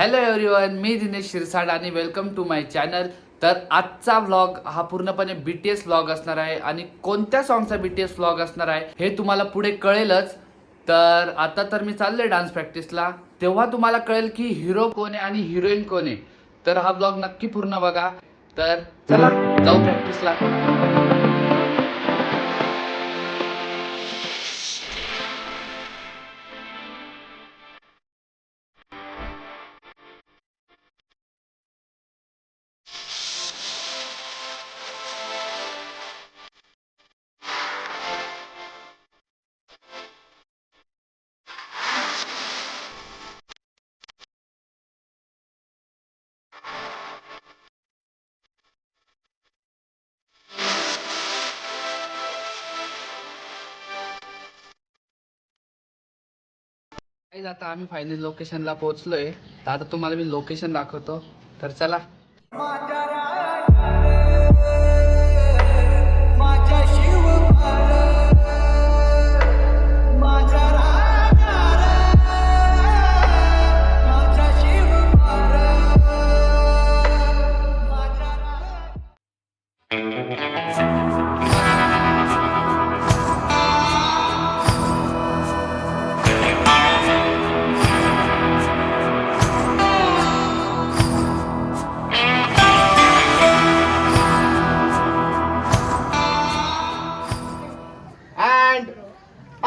Hello everyone, मी दिनेश शिरसाट आणि welcome to my channel. तर आजचा व्लॉग हा पूर्णपणे BTS व्लॉग असणार आहे आणि कोणत्या सॉन्गचा BTS व्लॉग असणार आहे हे तुम्हाला पुढे कळेलच. तर आता तर मी चाललोय डान्स प्रॅक्टिसला, तेव्हा तुम्हाला कळेल की हिरो कोण आहे आणि हिरोईन कोण आहे. तर हा व्लॉग नक्की पूर्ण बघा. तर चला जाऊ प्रॅक्टिसला. गाईज, आता आम्ही फायनली लोकेशनला पोहोचलोय. तर आता तुम्हाला मी लोकेशन दाखवतो. तर चला.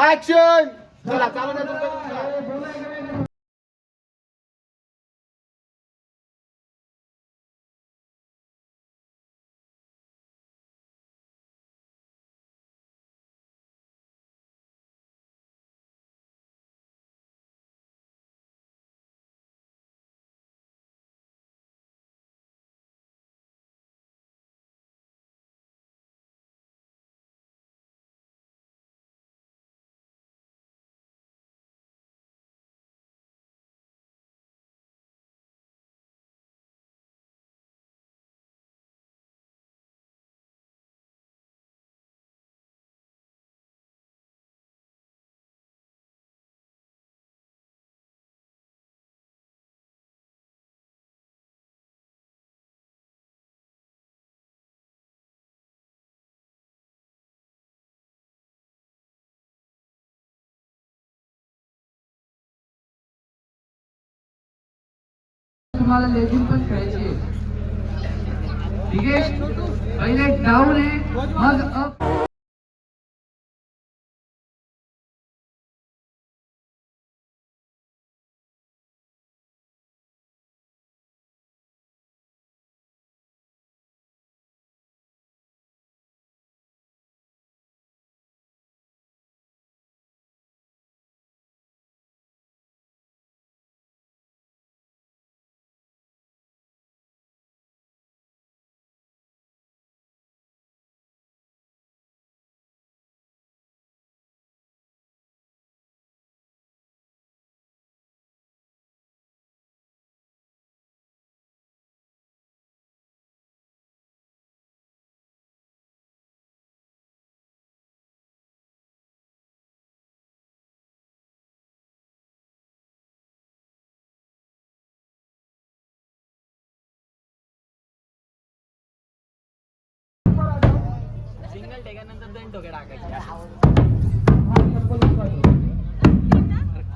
ऍक्शन. चला चालू द्या. तुम्हाला लेझिम पण खेळायची आहे. ठीक आहे, पहिले डाऊन आहे मग अप. सिंगल टेकानंतर 2 टोके टाकायचे.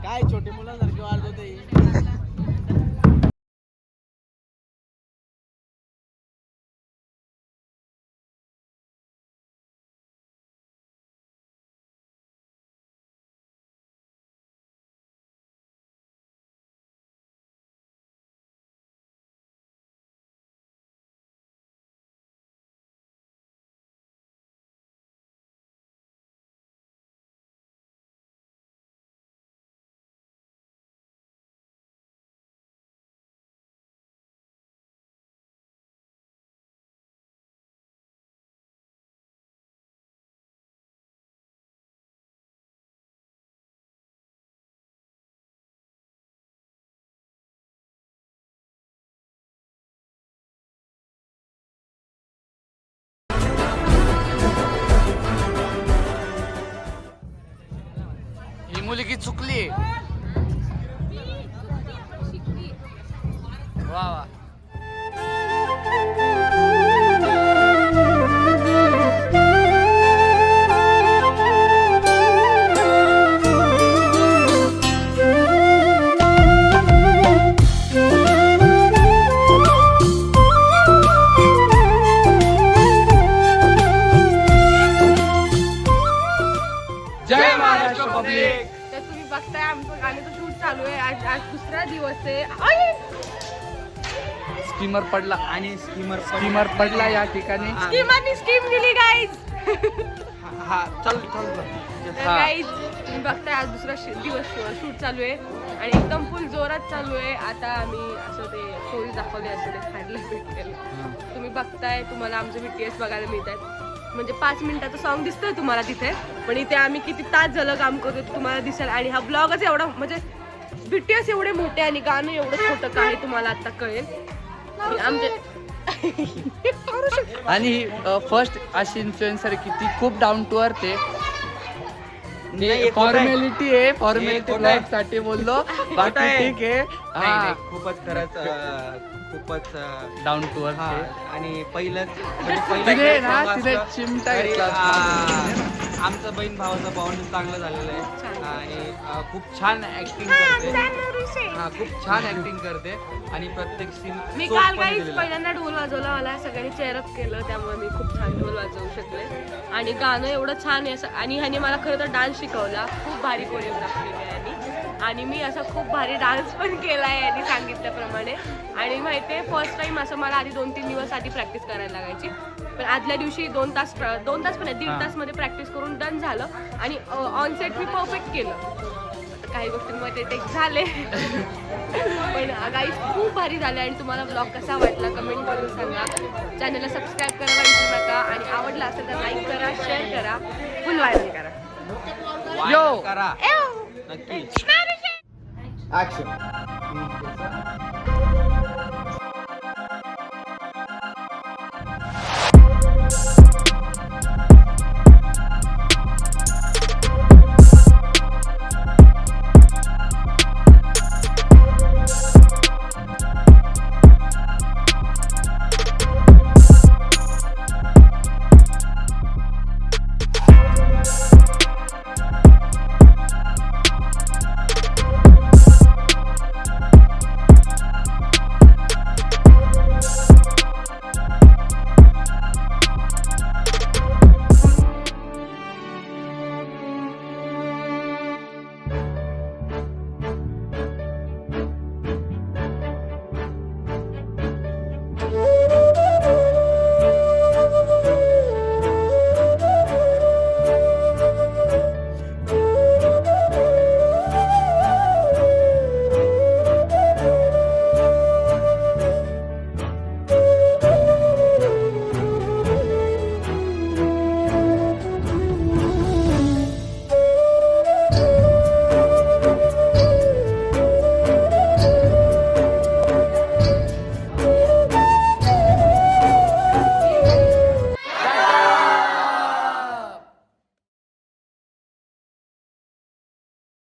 काय छोटे मुलांसारखे वाजवते. ही मुलगी चुकली. वा वा. जय महाराष्ट्र पब्लिक. तर तुम्ही बघताय आमचं गाण्याचं शूट चालू आहे. आज आज दुसरा दिवस आहे. आय! स्टीमर पडला आणि स्कीमर स्टीमर पडला या ठिकाणी. स्कीमांनी स्कीम दिली गाईज. हा चल तर हा. गाईज तुम्ही बघताय आज दुसरा दिवस शूट चालू आहे आणि एकदम फुल जोरात चालू आहे. आता आम्ही असं ते स्टोरी दाखवले असं ते खायला भेटेल. तुम्ही बघताय तुम्हाला आमचे BTS बघायला मिळत आहेत. म्हणजे 5 मिनिटाचं सॉन्ग दिसतंय तुम्हाला तिथे, पण इथे आम्ही किती तास झालं काम करतो ते तुम्हाला दिसेल. आणि हा ब्लॉगच एवढा म्हणजे BTS एवढे मोठे आणि गाणं एवढं छोटं का आहे तुम्हाला आता कळेल. आमचे आणि फर्स्ट अशी इन्फ्लुएन्सर किती खूप डाऊन टू अर्थ आहे. फॉर्मॅलिटी आहे, फॉर्मॅलिटी ब्लॉग साठी बोललो, बाकी ठीक आहे. हा खूपच खरंच खूपच डाऊन टू अर्थ हा आहे. आणि पहिलंच तिथे ना तिथे चिमटा घेतला. आमचं बहीण भावाचं बॉन्ड चांगलं झालेलं आहे आणि खूप छान ऍक्टिंग करते. हा खूप छान ऍक्टिंग करते आणि प्रत्येक सीन मी काल गाईज पहिल्यांदा ढोल वाजवला. मला सगळ्यांनी चेअरअप केलं त्यामुळे मी खूप छान ढोल वाजवू शकले. आणि गाणं एवढं छान आहे आणि ह्याने मला खरं तर डान्स शिकवला. खूप भारी कोरिओग्राफ केली आहे आणि मी असा खूप भारी डान्स पण केला आहे यांनी सांगितल्याप्रमाणे. आणि माहिती आहे फर्स्ट टाइम असं मला आधी 2-3 दिवस आधी प्रॅक्टिस करायला लागायची, पण आदल्या दिवशी 2 तास पण 1.5 तासमध्ये प्रॅक्टिस करून डन झालं आणि ऑन सेट मी परफेक्ट केलं. काही गोष्टींमध्ये टेक झाले पण गाईज खूप भारी झाले. आणि तुम्हाला ब्लॉग कसा वाटला कमेंट करून सांगा. चॅनलला सबस्क्राईब करायला विसरू नका आणि आवडला असेल तर लाईक करा, शेअर करा, फुल व्हायरल करा. करा नक्की. ऍक्शन.